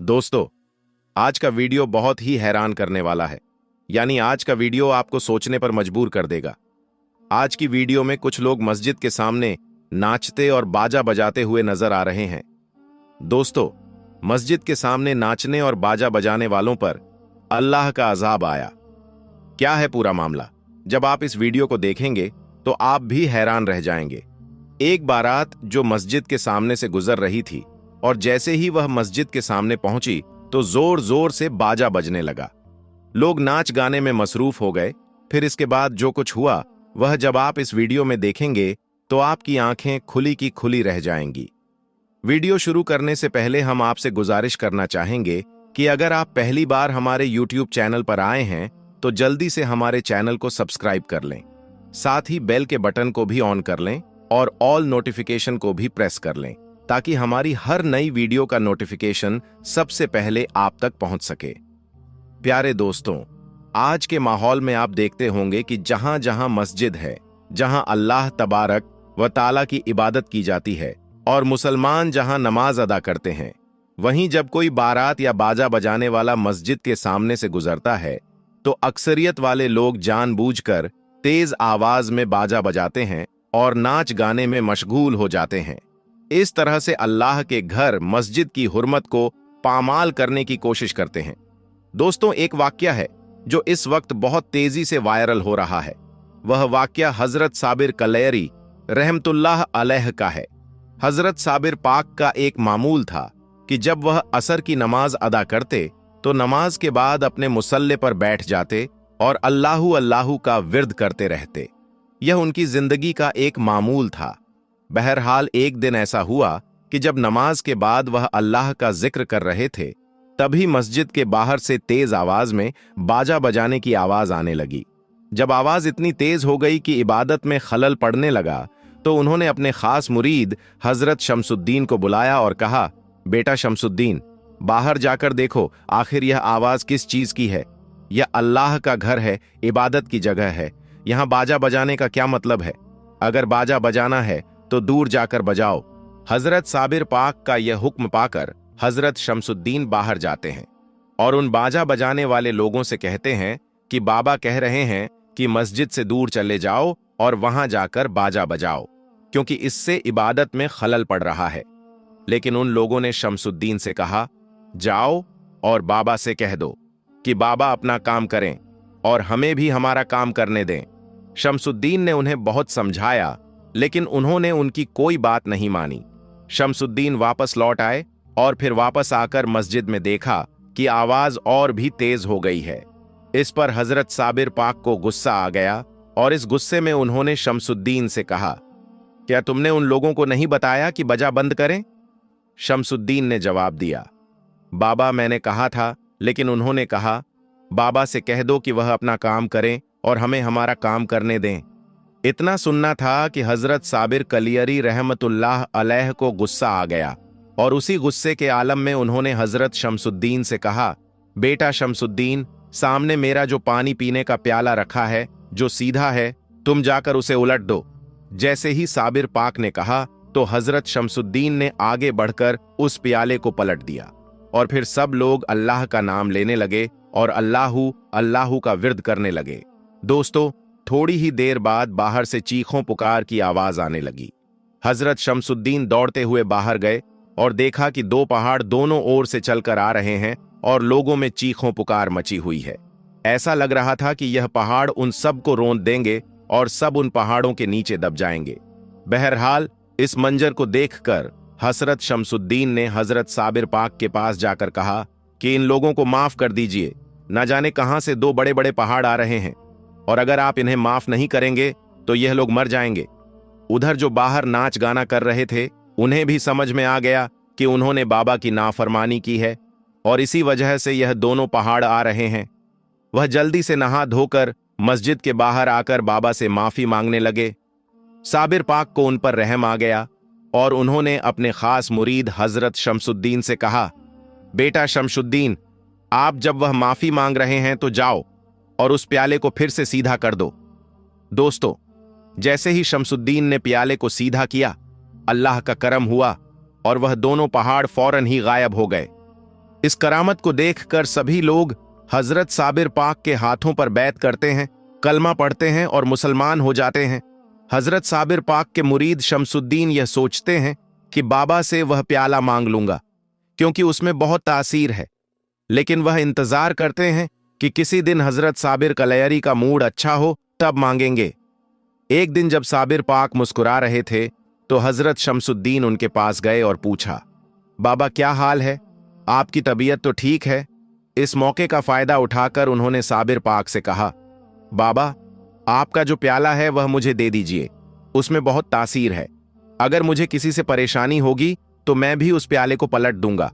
दोस्तों, आज का वीडियो बहुत ही हैरान करने वाला है। यानी आज का वीडियो आपको सोचने पर मजबूर कर देगा। आज की वीडियो में कुछ लोग मस्जिद के सामने नाचते और बाजा बजाते हुए नजर आ रहे हैं। दोस्तों, मस्जिद के सामने नाचने और बाजा बजाने वालों पर अल्लाह का अजाब आया। क्या है पूरा मामला? जब आप इस वीडियो को देखेंगे तो आप भी हैरान रह जाएंगे। एक बारात जो मस्जिद के सामने से गुजर रही थी और जैसे ही वह मस्जिद के सामने पहुंची तो जोर जोर से बाजा बजने लगा। लोग नाच गाने में मसरूफ हो गए। फिर इसके बाद जो कुछ हुआ वह जब आप इस वीडियो में देखेंगे तो आपकी आंखें खुली की खुली रह जाएंगी। वीडियो शुरू करने से पहले हम आपसे गुजारिश करना चाहेंगे कि अगर आप पहली बार हमारे YouTube चैनल पर आए हैं तो जल्दी से हमारे चैनल को सब्सक्राइब कर लें। साथ ही बेल के बटन को भी ऑन कर लें और ऑल नोटिफिकेशन को भी प्रेस कर लें ताकि हमारी हर नई वीडियो का नोटिफिकेशन सबसे पहले आप तक पहुंच सके। प्यारे दोस्तों, आज के माहौल में आप देखते होंगे कि जहां जहां मस्जिद है, जहां अल्लाह तबारक व ताला की इबादत की जाती है और मुसलमान जहां नमाज अदा करते हैं, वहीं जब कोई बारात या बाजा बजाने वाला मस्जिद के सामने से गुजरता है तो अक्सरियत वाले लोग जानबूझकर तेज आवाज में बाजा बजाते हैं और नाच गाने में मशगूल हो जाते हैं। इस तरह से अल्लाह के घर मस्जिद की हुर्मत को पामाल करने की कोशिश करते हैं। दोस्तों, एक वाकया है जो इस वक्त बहुत तेजी से वायरल हो रहा है। वह वाकया हजरत साबिर कलैरी रहमतुल्लाह अलैह का है। हजरत साबिर पाक का एक मामूल था कि जब वह असर की नमाज अदा करते तो नमाज के बाद अपने मुसल्ले पर बैठ जाते और अल्लाहू अल्लाहू का विर्द करते रहते। यह उनकी जिंदगी का एक मामूल था। बहरहाल एक दिन ऐसा हुआ कि जब नमाज के बाद वह अल्लाह का जिक्र कर रहे थे तभी मस्जिद के बाहर से तेज आवाज में बाजा बजाने की आवाज आने लगी। जब आवाज इतनी तेज हो गई कि इबादत में खलल पड़ने लगा तो उन्होंने अपने खास मुरीद हजरत शमसुद्दीन को बुलाया और कहा, बेटा शमसुद्दीन, बाहर जाकर देखो आखिर यह आवाज किस चीज की है। यह अल्लाह का घर है, इबादत की जगह है। यहां बाजा बजाने का क्या मतलब है? अगर बाजा बजाना है तो दूर जाकर बजाओ। हजरत साबिर पाक का यह हुक्म पाकर हजरत शमसुद्दीन बाहर जाते हैं और उन बाजा बजाने वाले लोगों से कहते हैं कि बाबा कह रहे हैं कि मस्जिद से दूर चले जाओ और वहां जाकर बाजा बजाओ, क्योंकि इससे इबादत में खलल पड़ रहा है। लेकिन उन लोगों ने शमसुद्दीन से कहा, जाओ और बाबा से कह दो कि बाबा अपना काम करें और हमें भी हमारा काम करने दें। शमसुद्दीन ने उन्हें बहुत समझाया लेकिन उन्होंने उनकी कोई बात नहीं मानी। शमसुद्दीन वापस लौट आए और फिर वापस आकर मस्जिद में देखा कि आवाज और भी तेज हो गई है। इस पर हजरत साबिर पाक को गुस्सा आ गया और इस गुस्से में उन्होंने शमसुद्दीन से कहा, क्या तुमने उन लोगों को नहीं बताया कि बजा बंद करें? शमसुद्दीन ने जवाब दिया, बाबा मैंने कहा था, लेकिन उन्होंने कहा बाबा से कह दो कि वह अपना काम करें और हमें हमारा काम करने दें। इतना सुनना था कि हजरत साबिर कलियरी रहमतुल्लाह अलैह को गुस्सा आ गया और उसी गुस्से के आलम में उन्होंने हजरत शमसुद्दीन से कहा, बेटा शमसुद्दीन, सामने मेरा जो पानी पीने का प्याला रखा है जो सीधा है, तुम जाकर उसे उलट दो। जैसे ही साबिर पाक ने कहा तो हजरत शमसुद्दीन ने आगे बढ़कर उस प्याले को पलट दिया और फिर सब लोग अल्लाह का नाम लेने लगे और अल्लाहू अल्लाहू का विर्द करने लगे। दोस्तों, थोड़ी ही देर बाद बाहर से चीखों पुकार की आवाज आने लगी। हजरत शमसुद्दीन दौड़ते हुए बाहर गए और देखा कि दो पहाड़ दोनों ओर से चलकर आ रहे हैं और लोगों में चीखों पुकार मची हुई है। ऐसा लग रहा था कि यह पहाड़ उन सब को रौंद देंगे और सब उन पहाड़ों के नीचे दब जाएंगे। बहरहाल इस मंजर को देखकर हजरत शमसुद्दीन ने हजरत साबिर पाक के पास जाकर कहा कि इन लोगों को माफ कर दीजिए, न जाने कहां से दो बड़े बड़े पहाड़ आ रहे हैं और अगर आप इन्हें माफ नहीं करेंगे तो यह लोग मर जाएंगे। उधर जो बाहर नाच गाना कर रहे थे उन्हें भी समझ में आ गया कि उन्होंने बाबा की नाफरमानी की है और इसी वजह से यह दोनों पहाड़ आ रहे हैं। वह जल्दी से नहा धोकर मस्जिद के बाहर आकर बाबा से माफी मांगने लगे। साबिर पाक को उन पर रहम आ गया और उन्होंने अपने खास मुरीद हजरत शमसुद्दीन से कहा, बेटा शमसुद्दीन, आप जब वह माफी मांग रहे हैं तो जाओ और उस प्याले को फिर से सीधा कर दो। दोस्तों, जैसे ही शमसुद्दीन ने प्याले को सीधा किया अल्लाह का करम हुआ और वह दोनों पहाड़ फौरन ही गायब हो गए। इस करामत को देखकर सभी लोग हजरत साबिर पाक के हाथों पर बैत करते हैं, कलमा पढ़ते हैं और मुसलमान हो जाते हैं। हजरत साबिर पाक के मुरीद शमसुद्दीन यह सोचते हैं कि बाबा से वह प्याला मांग लूंगा, क्योंकि उसमें बहुत तासीर है। लेकिन वह इंतजार करते हैं कि किसी दिन हजरत साबिर कलयरी का मूड अच्छा हो तब मांगेंगे। एक दिन जब साबिर पाक मुस्कुरा रहे थे तो हजरत शमसुद्दीन उनके पास गए और पूछा, बाबा क्या हाल है, आपकी तबीयत तो ठीक है? इस मौके का फायदा उठाकर उन्होंने साबिर पाक से कहा, बाबा आपका जो प्याला है वह मुझे दे दीजिए, उसमें बहुत तासीर है। अगर मुझे किसी से परेशानी होगी तो मैं भी उस प्याले को पलट दूंगा।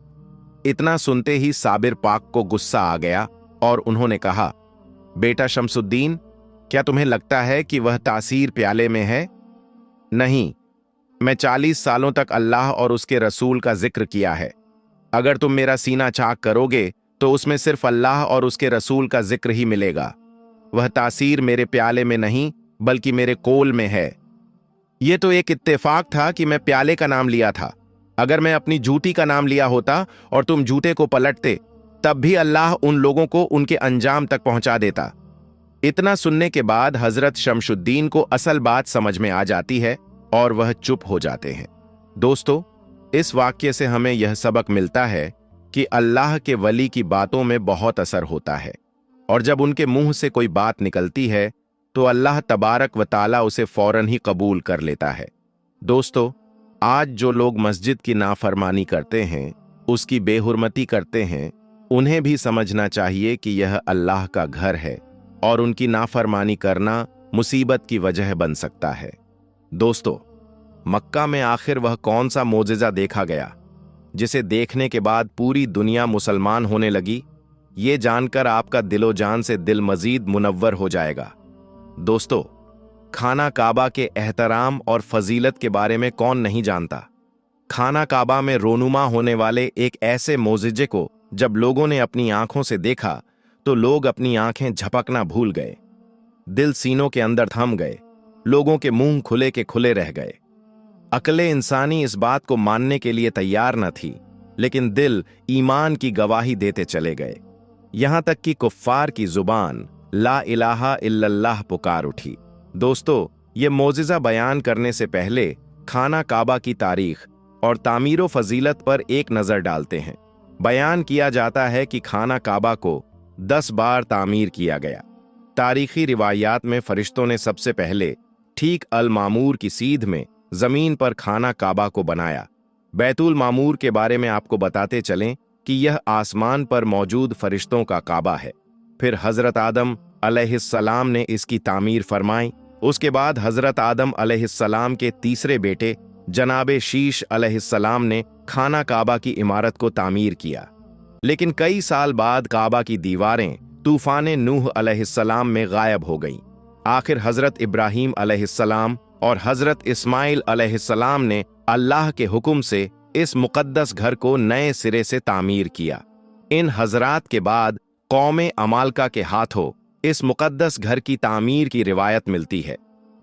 इतना सुनते ही साबिर पाक को गुस्सा आ गया और उन्होंने कहा, बेटा शमसुद्दीन, क्या तुम्हें लगता है कि वह तासीर प्याले में है? नहीं, मैं 40 सालों तक अल्लाह और उसके रसूल का जिक्र किया है। अगर तुम मेरा सीना चाक करोगे तो उसमें सिर्फ अल्लाह और उसके रसूल का जिक्र ही मिलेगा। वह तासीर मेरे प्याले में नहीं बल्कि मेरे कोल में है। यह तो एक इत्तेफाक था कि मैं प्याले का नाम लिया था। अगर मैं अपनी जूती का नाम लिया होता और तुम जूते को पलटते, तब भी अल्लाह उन लोगों को उनके अंजाम तक पहुंचा देता। इतना सुनने के बाद हजरत शमसुद्दीन को असल बात समझ में आ जाती है और वह चुप हो जाते हैं। दोस्तों, इस वाक्य से हमें यह सबक मिलता है कि अल्लाह के वली की बातों में बहुत असर होता है, और जब उनके मुंह से कोई बात निकलती है तो अल्लाह तबारक व ताला उसे फौरन ही कबूल कर लेता है। दोस्तों, आज जो लोग मस्जिद की नाफरमानी करते हैं, उसकी बेहुरमती करते हैं, उन्हें भी समझना चाहिए कि यह अल्लाह का घर है और उनकी नाफरमानी करना मुसीबत की वजह बन सकता है। दोस्तों, मक्का में आखिर वह कौन सा मोजिज़ा देखा गया जिसे देखने के बाद पूरी दुनिया मुसलमान होने लगी? ये जानकर आपका दिलो जान से दिल मजीद मुनव्वर हो जाएगा। दोस्तों, खाना काबा के एहतराम और फजीलत के बारे में कौन नहीं जानता। खाना काबा में रोनुमा होने वाले एक ऐसे मोजिज़े को जब लोगों ने अपनी आंखों से देखा तो लोग अपनी आंखें झपकना भूल गए, दिल सीनों के अंदर थम गए, लोगों के मुंह खुले के खुले रह गए। अक्ले इंसानी इस बात को मानने के लिए तैयार न थी, लेकिन दिल ईमान की गवाही देते चले गए। यहां तक कि कुफ्फार की जुबान ला इलाहा इल्लल्लाह पुकार उठी। दोस्तों, ये मोजिज़ा बयान करने से पहले खाना काबा की तारीख और तामीर फजीलत पर एक नज़र डालते हैं। बयान किया जाता है कि खाना काबा को 10 बार तामीर किया गया। तारीखी रिवायात में फरिश्तों ने सबसे पहले ठीक अल मामूर की सीध में जमीन पर खाना काबा को बनाया। बैतुल मामूर के बारे में आपको बताते चलें कि यह आसमान पर मौजूद फरिश्तों का काबा है। फिर हजरत आदम अलैहिस्सलाम ने इसकी तामीर फरमाई। उसके बाद हजरत आदम अलैहिस्सलाम के तीसरे बेटे जनाबे शीश अलैहिस्सलाम ने खाना काबा की इमारत को तामीर किया। लेकिन कई साल बाद काबा की दीवारें तूफान नूह अलैहिस्सलाम में गायब हो गईं। आखिर हजरत इब्राहीम अलैहिस्सलाम और हजरत इस्माइल अलैहिस्सलाम ने अल्लाह के हुक्म से इस मुकद्दस घर को नए सिरे से तामीर किया। इन हजरात के बाद कौमे अमालका के हाथों इस मुकद्दस घर की तामीर की रिवायत मिलती है।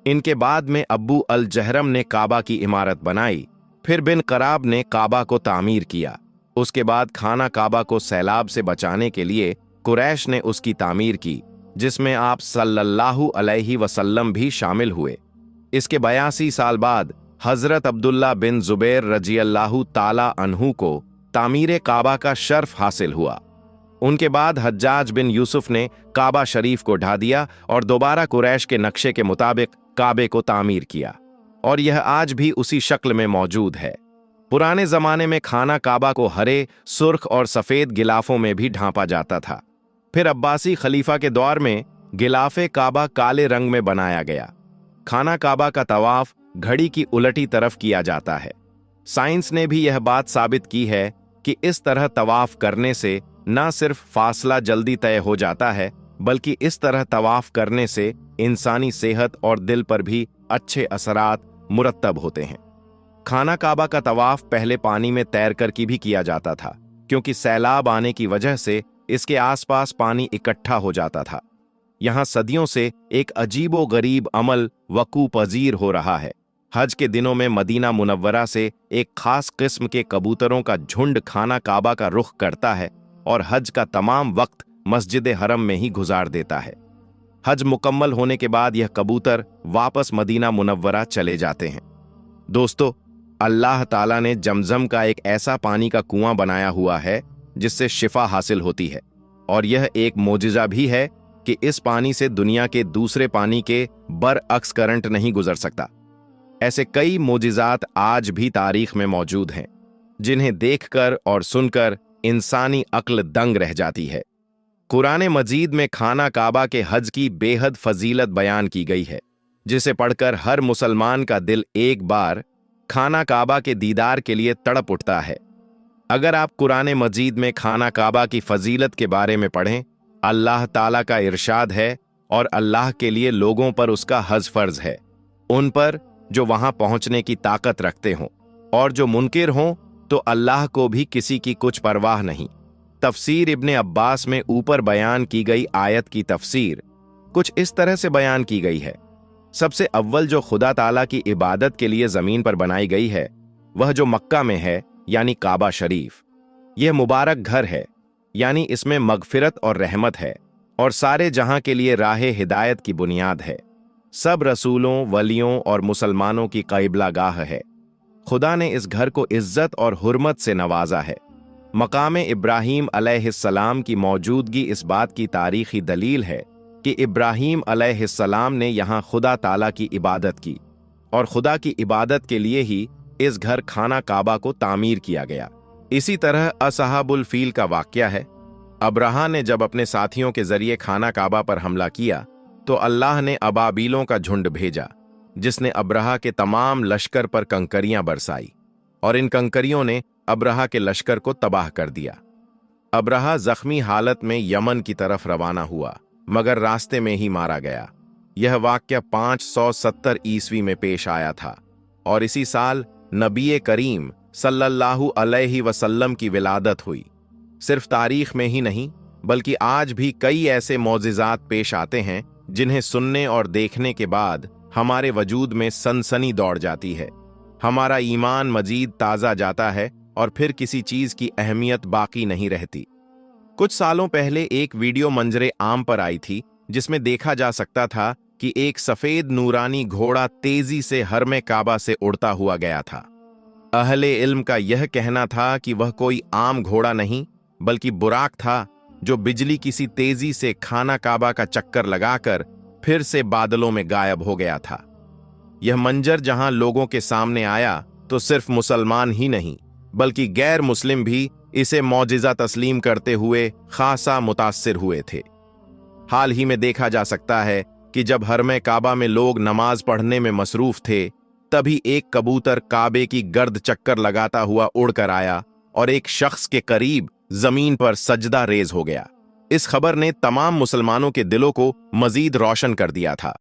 इनके बाद में अब्बू अल जहरम ने काबा की इमारत बनाई। फिर बिन कराब ने काबा को तामीर किया। उसके बाद खाना काबा को सैलाब से बचाने के लिए कुरैश ने उसकी तामीर की, जिसमें आप सल्लल्लाहु अलैहि वसल्लम भी शामिल हुए। इसके 82 साल बाद हजरत अब्दुल्ला बिन जुबैर रजियल्लाहु ताला अन्हु को तामीर काबा का शर्फ हासिल हुआ। उनके बाद हज्जाज बिन यूसुफ ने काबा शरीफ को ढा दिया और दोबारा कुरैश के नक्शे के मुताबिक काबे को तामीर किया, और यह आज भी उसी शक्ल में मौजूद है। पुराने जमाने में खाना काबा को हरे, सुर्ख और सफेद गिलाफों में भी ढांपा जाता था। फिर अब्बासी खलीफा के दौर में गिलाफे काबा काले रंग में बनाया गया। खाना काबा का तवाफ घड़ी की उलटी तरफ किया जाता है। साइंस ने भी यह बात साबित की है कि इस तरह तवाफ करने से न सिर्फ फासला जल्दी तय हो जाता है, बल्कि इस तरह तवाफ करने से इंसानी सेहत और दिल पर भी अच्छे असरात मुरत्तब होते हैं। खाना काबा का तवाफ पहले पानी में तैरकर की भी किया जाता था, क्योंकि सैलाब आने की वजह से इसके आसपास पानी इकट्ठा हो जाता था। यहाँ सदियों से एक अजीबो गरीब अमल वकू पजीर हो रहा है। हज के दिनों में मदीना मुनव्वरा से एक खास किस्म के कबूतरों का झुंड खाना काबा का रुख करता है और हज का तमाम वक्त मस्जिद हरम में ही गुजार देता है। हज मुकम्मल होने के बाद यह कबूतर वापस मदीना मुनव्वरा चले जाते हैं। दोस्तों, अल्लाह ताला ने जमजम का एक ऐसा पानी का कुआं बनाया हुआ है जिससे शिफा हासिल होती है, और यह एक मोजिजा भी है कि इस पानी से दुनिया के दूसरे पानी के बरअक्स करंट नहीं गुजर सकता। ऐसे कई मोजिजात आज भी तारीख में मौजूद हैं, जिन्हें देखकर और सुनकर इंसानी अक्ल दंग रह जाती है। कुरान मजीद में खाना काबा के हज की बेहद फजीलत बयान की गई है, जिसे पढ़कर हर मुसलमान का दिल एक बार खाना काबा के दीदार के लिए तड़प उठता है। अगर आप कुरान मजीद में खाना काबा की फजीलत के बारे में पढ़ें, अल्लाह ताला का इरशाद है और अल्लाह के लिए लोगों पर उसका हज फर्ज है, उन पर जो वहां पहुंचने की ताकत रखते हों, और जो मुनकिर हों तो अल्लाह को भी किसी की कुछ परवाह नहीं। तफसीर इब्ने अब्बास में ऊपर बयान की गई आयत की तफसीर कुछ इस तरह से बयान की गई है। सबसे अव्वल जो खुदा ताला की इबादत के लिए जमीन पर बनाई गई है, वह जो मक्का में है, यानी काबा शरीफ। यह मुबारक घर है, यानी इसमें मगफिरत और रहमत है, और सारे जहां के लिए राह हिदायत की बुनियाद है। सब रसूलों, वलियों और मुसलमानों की क़िबला गाह है। खुदा ने इस घर को इज्जत और हुर्मत से नवाजा है। मकाम इब्राहीम अलैहिस्सलाम की मौजूदगी इस बात की तारीखी दलील है कि इब्राहीम अलैहिस्सलाम ने यहाँ खुदा ताला की इबादत की, और खुदा की इबादत के लिए ही इस घर खाना काबा को तामीर किया गया। इसी तरह असहाबुल फील का वाक़या है। अब्राहा ने जब अपने साथियों के जरिए खाना काबा पर हमला किया तो अल्लाह ने अबाबीलों का झुंड भेजा, जिसने अब्राहा के तमाम लश्कर पर कंकरियां बरसाई, और इन कंकरियों ने अब्राहा के लश्कर को तबाह कर दिया। अब्राहा जख्मी हालत में यमन की तरफ रवाना हुआ, मगर रास्ते में ही मारा गया। यह वाक़या 570 ईस्वी में पेश आया था, और इसी साल नबी करीम सल्लल्लाहु अलैहि वसल्लम की विलादत हुई। सिर्फ तारीख में ही नहीं, बल्कि आज भी कई ऐसे मौजिज़ात पेश आते हैं जिन्हें सुनने और देखने के बाद हमारे वजूद में सनसनी दौड़ जाती है। हमारा ईमान मजीद ताज़ा जाता है और फिर किसी चीज़ की अहमियत बाकी नहीं रहती। कुछ सालों पहले एक वीडियो मंजरे आम पर आई थी, जिसमें देखा जा सकता था कि एक सफ़ेद नूरानी घोड़ा तेज़ी से हरमे काबा से उड़ता हुआ गया था। अहले इल्म का यह कहना था कि वह कोई आम घोड़ा नहीं, बल्कि बुराक था, जो बिजली किसी तेजी से खाना काबा का चक्कर लगाकर फिर से बादलों में गायब हो गया था। यह मंजर जहां लोगों के सामने आया तो सिर्फ मुसलमान ही नहीं, बल्कि गैर मुस्लिम भी इसे मौजिज़ा तस्लीम करते हुए खासा मुतासिर हुए थे। हाल ही में देखा जा सकता है कि जब हरमे काबा में लोग नमाज पढ़ने में मसरूफ थे, तभी एक कबूतर काबे की गर्द चक्कर लगाता हुआ उड़कर आया और एक शख्स के करीब जमीन पर सजदा रेज हो गया। इस खबर ने तमाम मुसलमानों के दिलों को मजीद रोशन कर दिया था।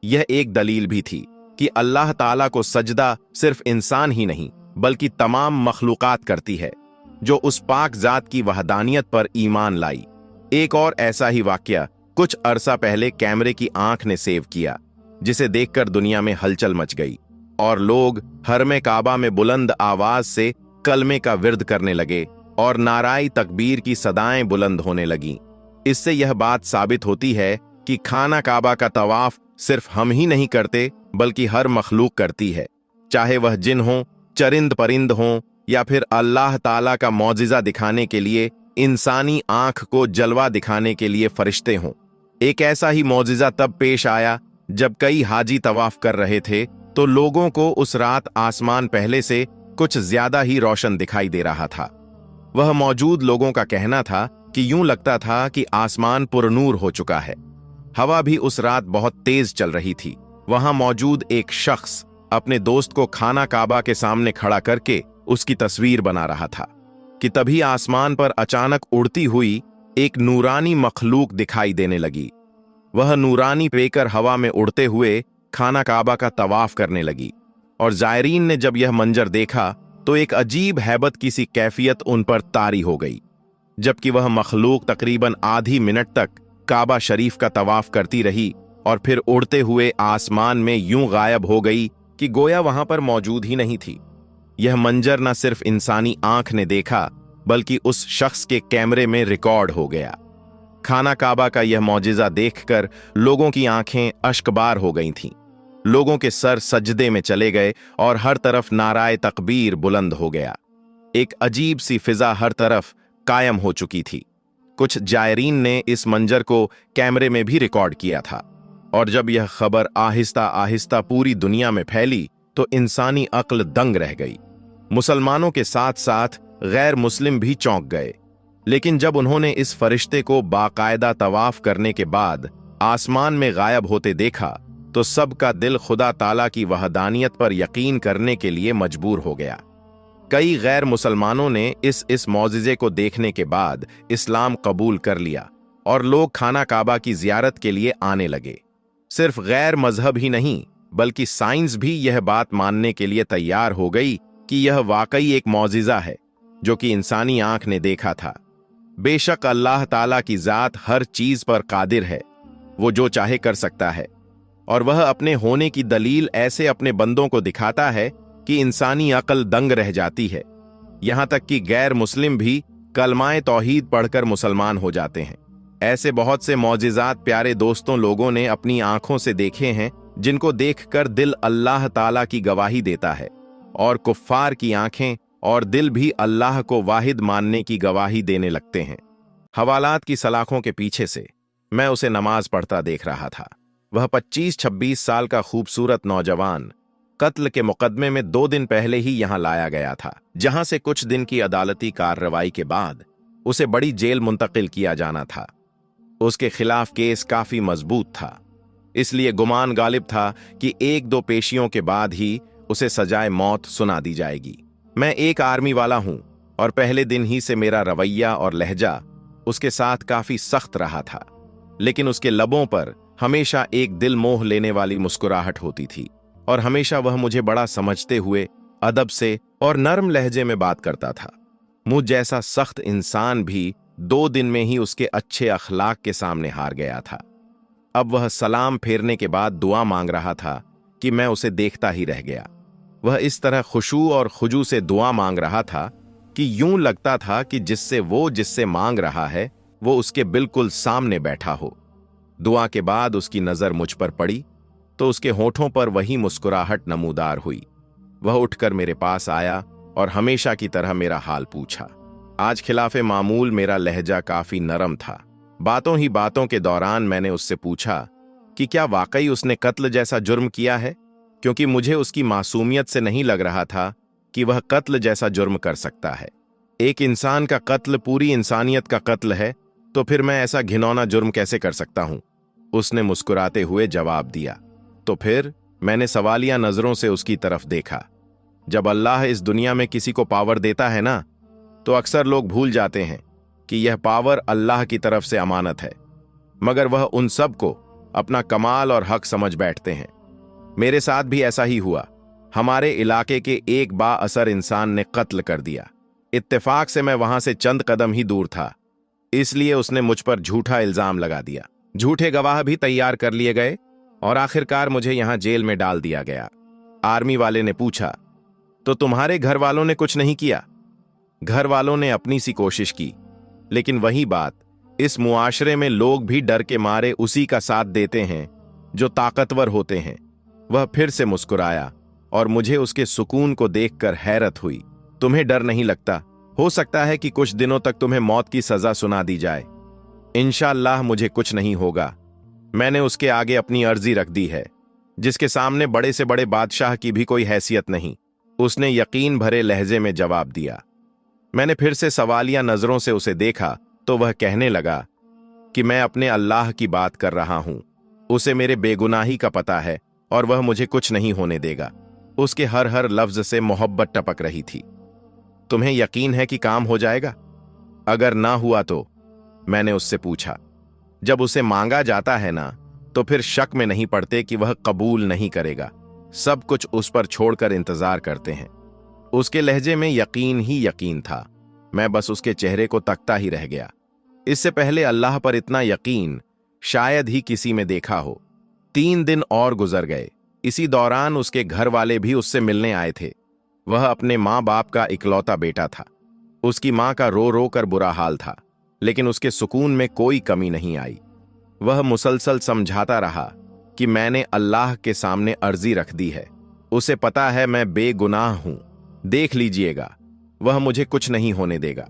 यह एक दलील भी थी कि अल्लाह ताला को सजदा सिर्फ इंसान ही नहीं, बल्कि तमाम मखलूकात करती है, जो उस पाक जात की वहदानियत पर ईमान लाई। एक और ऐसा ही वाकया कुछ अरसा पहले कैमरे की आंख ने सेव किया, जिसे देखकर दुनिया में हलचल मच गई और लोग हरमे काबा में बुलंद आवाज से कलमे का विर्द करने लगे और नाराई तकबीर की सदाएं बुलंद होने लगीं। इससे यह बात साबित होती है कि खाना काबा का तवाफ सिर्फ हम ही नहीं करते, बल्कि हर मखलूक करती है, चाहे वह जिन हों, चरिंद परिंद हों, या फिर अल्लाह ताला का मौजिज़ा दिखाने के लिए, इंसानी आंख को जलवा दिखाने के लिए फरिश्ते हों। एक ऐसा ही मौजिज़ा तब पेश आया जब कई हाजी तवाफ कर रहे थे तो लोगों को उस रात आसमान पहले से कुछ ज्यादा ही रोशन दिखाई दे रहा था। वह मौजूद लोगों का कहना था कि यूं लगता था कि आसमान पुरनूर हो चुका है। हवा भी उस रात बहुत तेज चल रही थी। वहां मौजूद एक शख्स अपने दोस्त को खाना काबा के सामने खड़ा करके उसकी तस्वीर बना रहा था कि तभी आसमान पर अचानक उड़ती हुई एक नूरानी मखलूक दिखाई देने लगी। वह नूरानी पेकर हवा में उड़ते हुए खाना काबा का तवाफ करने लगी, और जायरीन ने जब यह मंजर देखा तो एक अजीब हैबत की सी कैफियत उन पर तारी हो गई। जबकि वह मखलूक तकरीबन आधी मिनट तक काबा शरीफ का तवाफ करती रही और फिर उड़ते हुए आसमान में यूं गायब हो गई कि गोया वहां पर मौजूद ही नहीं थी। यह मंजर न सिर्फ इंसानी आंख ने देखा बल्कि उस शख्स के कैमरे में रिकॉर्ड हो गया। खाना काबा का यह मौजिजा देखकर लोगों की आंखें अश्कबार हो गई थीं। लोगों के सर सजदे में चले गए और हर तरफ नाराए तकबीर बुलंद हो गया। एक अजीब सी फिजा हर तरफ कायम हो चुकी थी। कुछ जायरीन ने इस मंजर को कैमरे में भी रिकॉर्ड किया था, और जब यह खबर आहिस्ता आहिस्ता पूरी दुनिया में फैली तो इंसानी अक्ल दंग रह गई। मुसलमानों के साथ साथ गैर मुस्लिम भी चौंक गए। लेकिन जब उन्होंने इस फरिश्ते को बाकायदा तवाफ करने के बाद आसमान में गायब होते देखा तो सबका दिल खुदा ताला की वहदानियत पर यकीन करने के लिए मजबूर हो गया। कई गैर मुसलमानों ने इस मौजिजे को देखने के बाद इस्लाम कबूल कर लिया और लोग खाना काबा की जियारत के लिए आने लगे। सिर्फ गैर मजहब ही नहीं बल्कि साइंस भी यह बात मानने के लिए तैयार हो गई कि यह वाकई एक मौजिजा है जो कि इंसानी आंख ने देखा था। बेशक अल्लाह ताला की जात हर चीज पर कादिर है, वो जो चाहे कर सकता है, और वह अपने होने की दलील ऐसे अपने बंदों को दिखाता है कि इंसानी अक्ल दंग रह जाती है। यहां तक कि गैर मुस्लिम भी कलमाए तौहीद पढ़कर मुसलमान हो जाते हैं। ऐसे बहुत से मौजिजात प्यारे दोस्तों लोगों ने अपनी आंखों से देखे हैं, जिनको देखकर दिल अल्लाह ताला की गवाही देता है, और कुफ्फार की आंखें और दिल भी अल्लाह को वाहिद मानने की गवाही देने लगते हैं। हवालात की सलाखों के पीछे से मैं उसे नमाज पढ़ता देख रहा था। वह 25-26 साल का खूबसूरत नौजवान कत्ल के मुकदमे में 2 दिन पहले ही यहां लाया गया था, जहां से कुछ दिन की अदालती कार्रवाई के बाद उसे बड़ी जेल मुंतकिल किया जाना था। उसके खिलाफ केस काफी मजबूत था, इसलिए गुमान गालिब था कि 1-2 पेशियों के बाद ही उसे सजाए मौत सुना दी जाएगी। मैं एक आर्मी वाला हूं और पहले दिन ही से मेरा रवैया और लहजा उसके साथ काफी सख्त रहा था, लेकिन उसके लबों पर हमेशा एक दिल मोह लेने वाली मुस्कुराहट होती थी, और हमेशा वह मुझे बड़ा समझते हुए अदब से और नरम लहजे में बात करता था। मुझ जैसा सख्त इंसान भी 2 दिन में ही उसके अच्छे अखलाक के सामने हार गया था। अब वह सलाम फेरने के बाद दुआ मांग रहा था कि मैं उसे देखता ही रह गया। वह इस तरह खुशू और खुजू से दुआ मांग रहा था कि यूं लगता था कि जिससे मांग रहा है वो उसके बिल्कुल सामने बैठा हो। दुआ के बाद उसकी नजर मुझ पर पड़ी तो उसके होठों पर वही मुस्कुराहट नमूदार हुई। वह उठकर मेरे पास आया और हमेशा की तरह मेरा हाल पूछा। आज खिलाफे मामूल मेरा लहजा काफी नरम था। बातों ही बातों के दौरान मैंने उससे पूछा कि क्या वाकई उसने कत्ल जैसा जुर्म किया है, क्योंकि मुझे उसकी मासूमियत से नहीं लग रहा था कि वह कत्ल जैसा जुर्म कर सकता है। एक इंसान का कत्ल पूरी इंसानियत का कत्ल है, तो फिर मैं ऐसा घिनौना जुर्म कैसे कर सकता हूं? उसने मुस्कुराते हुए जवाब दिया। तो फिर मैंने सवालिया नजरों से उसकी तरफ देखा। जब अल्लाह इस दुनिया में किसी को पावर देता है ना, तो अक्सर लोग भूल जाते हैं कि यह पावर अल्लाह की तरफ से अमानत है, मगर वह उन सब को अपना कमाल और हक समझ बैठते हैं। मेरे साथ भी ऐसा ही हुआ। हमारे इलाके के एक बाअसर इंसान ने कत्ल कर दिया। इत्तेफाक से मैं वहां से चंद कदम ही दूर था, इसलिए उसने मुझ पर झूठा इल्जाम लगा दिया। झूठे गवाह भी तैयार कर लिए गए और आखिरकार मुझे यहां जेल में डाल दिया गया। आर्मी वाले ने पूछा, तो तुम्हारे घर वालों ने कुछ नहीं किया? घर वालों ने अपनी सी कोशिश की, लेकिन वही बात, इस मुआशरे में लोग भी डर के मारे उसी का साथ देते हैं जो ताकतवर होते हैं। वह फिर से मुस्कुराया और मुझे उसके सुकून को देखकर हैरत हुई। तुम्हें डर नहीं लगता? हो सकता है कि कुछ दिनों तक तुम्हें मौत की सजा सुना दी जाए। इंशाअल्लाह मुझे कुछ नहीं होगा। मैंने उसके आगे अपनी अर्जी रख दी है, जिसके सामने बड़े से बड़े बादशाह की भी कोई हैसियत नहीं। उसने यकीन भरे लहजे में जवाब दिया। मैंने फिर से सवालिया नजरों से उसे देखा तो वह कहने लगा कि मैं अपने अल्लाह की बात कर रहा हूं। उसे मेरे बेगुनाही का पता है और वह मुझे कुछ नहीं होने देगा। उसके हर हर लफ्ज से मोहब्बत टपक रही थी। तुम्हें यकीन है कि काम हो जाएगा? अगर ना हुआ तो? मैंने उससे पूछा। जब उसे मांगा जाता है ना, तो फिर शक में नहीं पड़ते कि वह कबूल नहीं करेगा। सब कुछ उस पर छोड़कर इंतजार करते हैं। उसके लहजे में यकीन ही यकीन था। मैं बस उसके चेहरे को तकता ही रह गया। इससे पहले अल्लाह पर इतना यकीन शायद ही किसी में देखा हो। 3 दिन और गुजर गए। इसी दौरान उसके घर वाले भी उससे मिलने आए थे। वह अपने माँ बाप का इकलौता बेटा था। उसकी माँ का रो रो कर बुरा हाल था, लेकिन उसके सुकून में कोई कमी नहीं आई। वह मुसलसल समझाता रहा कि मैंने अल्लाह के सामने अर्जी रख दी है, उसे पता है मैं बेगुनाह हूं, देख लीजिएगा, वह मुझे कुछ नहीं होने देगा।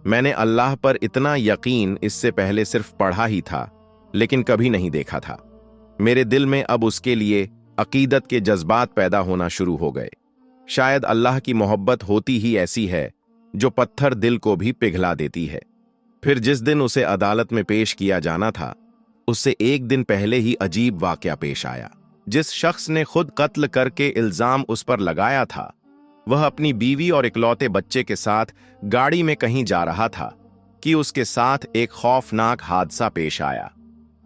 मैंने अल्लाह पर इतना यकीन इससे पहले सिर्फ पढ़ा ही था, लेकिन कभी नहीं देखा था। मेरे दिल में अब उसके लिए अकीदत के जज्बात पैदा होना शुरू हो गए। शायद अल्लाह की मोहब्बत होती ही ऐसी है जो पत्थर दिल को भी पिघला देती है। फिर जिस दिन उसे अदालत में पेश किया जाना था, उससे एक दिन पहले ही अजीब वाकया पेश आया। जिस शख्स ने खुद कत्ल करके इल्जाम उस पर लगाया था, वह अपनी बीवी और इकलौते बच्चे के साथ गाड़ी में कहीं जा रहा था कि उसके साथ एक खौफनाक हादसा पेश आया,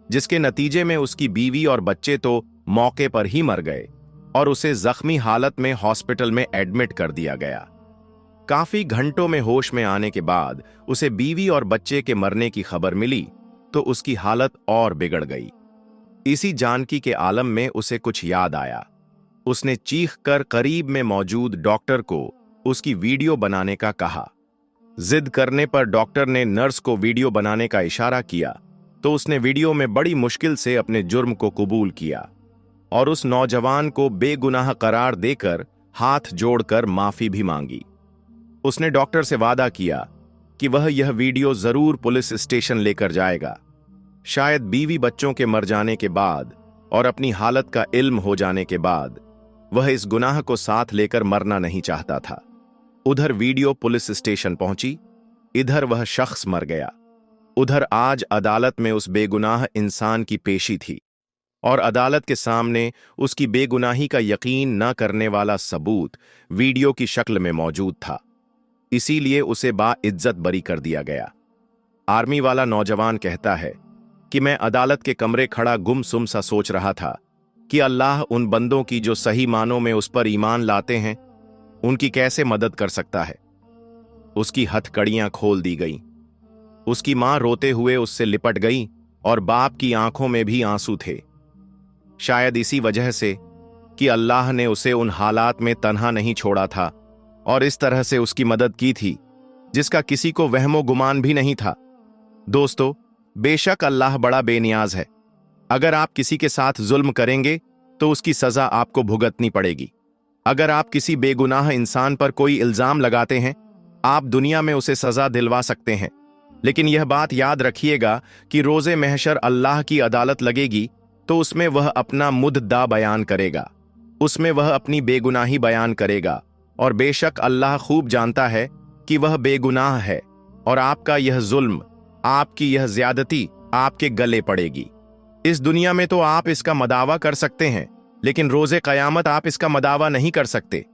जिसके नतीजे में उसकी बीवी और बच्चे तो मौके पर ही मर गए और उसे जख्मी हालत में हॉस्पिटल में एडमिट कर दिया गया। काफी घंटों में होश में आने के बाद उसे बीवी और बच्चे के मरने की खबर मिली तो उसकी हालत और बिगड़ गई। इसी जानकी के आलम में उसे कुछ याद आया। उसने चीख कर करीब में मौजूद डॉक्टर को उसकी वीडियो बनाने का कहा। जिद करने पर डॉक्टर ने नर्स को वीडियो बनाने का इशारा किया तो उसने वीडियो में बड़ी मुश्किल से अपने जुर्म को कबूल किया और उस नौजवान को बेगुनाह करार देकर हाथ जोड़कर माफी भी मांगी। उसने डॉक्टर से वादा किया कि वह यह वीडियो जरूर पुलिस स्टेशन लेकर जाएगा। शायद बीवी बच्चों के मर जाने के बाद और अपनी हालत का इल्म हो जाने के बाद वह इस गुनाह को साथ लेकर मरना नहीं चाहता था। उधर वीडियो पुलिस स्टेशन पहुंची, इधर वह शख्स मर गया। उधर आज अदालत में उस बेगुनाह इंसान की पेशी थी और अदालत के सामने उसकी बेगुनाही का यकीन न करने वाला सबूत वीडियो की शक्ल में मौजूद था। इसीलिए उसे बाइज्जत बरी कर दिया गया। आर्मी वाला नौजवान कहता है कि मैं अदालत के कमरे खड़ा गुमसुम सा सोच रहा था कि अल्लाह उन बंदों की जो सही मानों में उस पर ईमान लाते हैं, उनकी कैसे मदद कर सकता है। उसकी हथकड़ियां खोल दी गईं। उसकी मां रोते हुए उससे लिपट गई और बाप की आंखों में भी आंसू थे। शायद इसी वजह से कि अल्लाह ने उसे उन हालात में तन्हा नहीं छोड़ा था और इस तरह से उसकी मदद की थी जिसका किसी को वहमो गुमान भी नहीं था। दोस्तों, बेशक अल्लाह बड़ा बेनियाज है। अगर आप किसी के साथ जुल्म करेंगे तो उसकी सजा आपको भुगतनी पड़ेगी। अगर आप किसी बेगुनाह इंसान पर कोई इल्जाम लगाते हैं, आप दुनिया में उसे सजा दिलवा सकते हैं, लेकिन यह बात याद रखिएगा कि रोजे महशर अल्लाह की अदालत लगेगी तो उसमें वह अपना मुद्दा बयान करेगा, उसमें वह अपनी बेगुनाही बयान करेगा और बेशक अल्लाह खूब जानता है कि वह बेगुनाह है और आपका यह जुल्म, आपकी यह ज्यादती आपके गले पड़ेगी। इस दुनिया में तो आप इसका मदावा कर सकते हैं, लेकिन रोजे कयामत आप इसका मदावा नहीं कर सकते।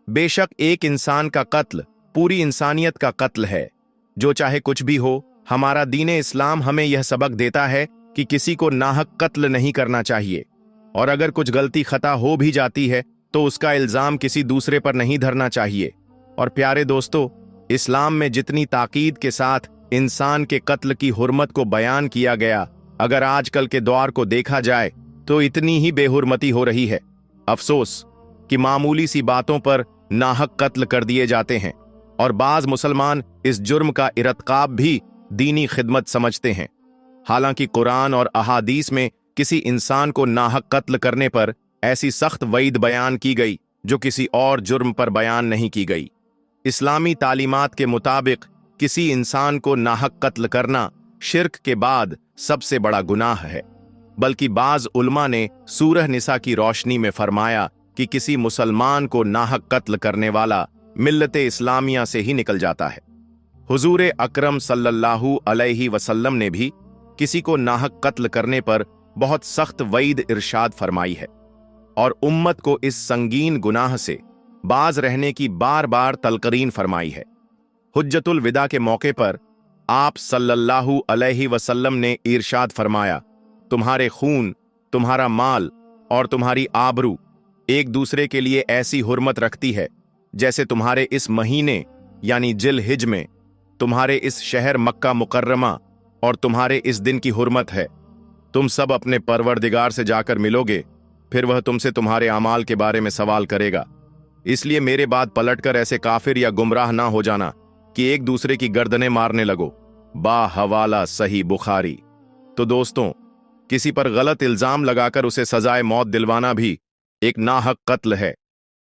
बेशक एक इंसान का कत्ल पूरी इंसानियत का कत्ल है। जो चाहे कुछ भी हो, हमारा दीन इस्लाम हमें यह सबक देता है कि किसी को नाहक कत्ल नहीं करना चाहिए, और अगर कुछ गलती खता हो भी जाती है तो उसका इल्जाम किसी दूसरे पर नहीं धरना चाहिए। और प्यारे दोस्तों, इस्लाम में जितनी ताकीद के साथ इंसान के कत्ल की हुर्मत को बयान किया गया, अगर आजकल के दौर को देखा जाए तो इतनी ही बेहुरमती हो रही है। अफसोस कि मामूली सी बातों पर नाहक कत्ल कर दिए जाते हैं और बाज मुसलमान इस जुर्म का इरतकाब भी दीनी खिदमत समझते हैं। हालांकि कुरान और अहादीस में किसी इंसान को नाहक कत्ल करने पर ऐसी सख्त वईद बयान की गई जो किसी और जुर्म पर बयान नहीं की गई। इस्लामी तालीमात के मुताबिक किसी इंसान को नाहक कत्ल करना शिर्क के बाद सबसे बड़ा गुनाह है, बल्कि बाज उलमा ने सूरह निसा की रोशनी में फरमाया कि किसी मुसलमान को नाहक कत्ल करने वाला मिल्लत इस्लामिया से ही निकल जाता है। हुजूर अकरम सल्लल्लाहु अलैहि वसल्लम ने भी किसी को नाहक कत्ल करने पर बहुत सख्त वईद इरशाद फरमाई है और उम्मत को इस संगीन गुनाह से बाज रहने की बार बार तलकरीन फरमाई है। हुज्जतुल विदा के मौके पर आप सल्लल्लाहु अलैहि वसल्लम ने इरशाद फरमाया, तुम्हारे खून, तुम्हारा माल और तुम्हारी आबरू एक दूसरे के लिए ऐसी हुर्मत रखती है जैसे तुम्हारे इस महीने यानी जिल हिज में तुम्हारे इस शहर मक्का मुकर्रमा और तुम्हारे इस दिन की हुर्मत है। तुम सब अपने परवरदिगार से जाकर मिलोगे फिर वह तुमसे तुम्हारे अमाल के बारे में सवाल करेगा। इसलिए मेरे बाद पलटकर ऐसे काफिर या गुमराह ना हो जाना कि एक दूसरे की गर्दनें मारने लगो। बा हवाला सही बुखारी। तो दोस्तों, किसी पर गलत इल्जाम लगाकर उसे सजाए मौत दिलवाना भी एक नाहक कत्ल है।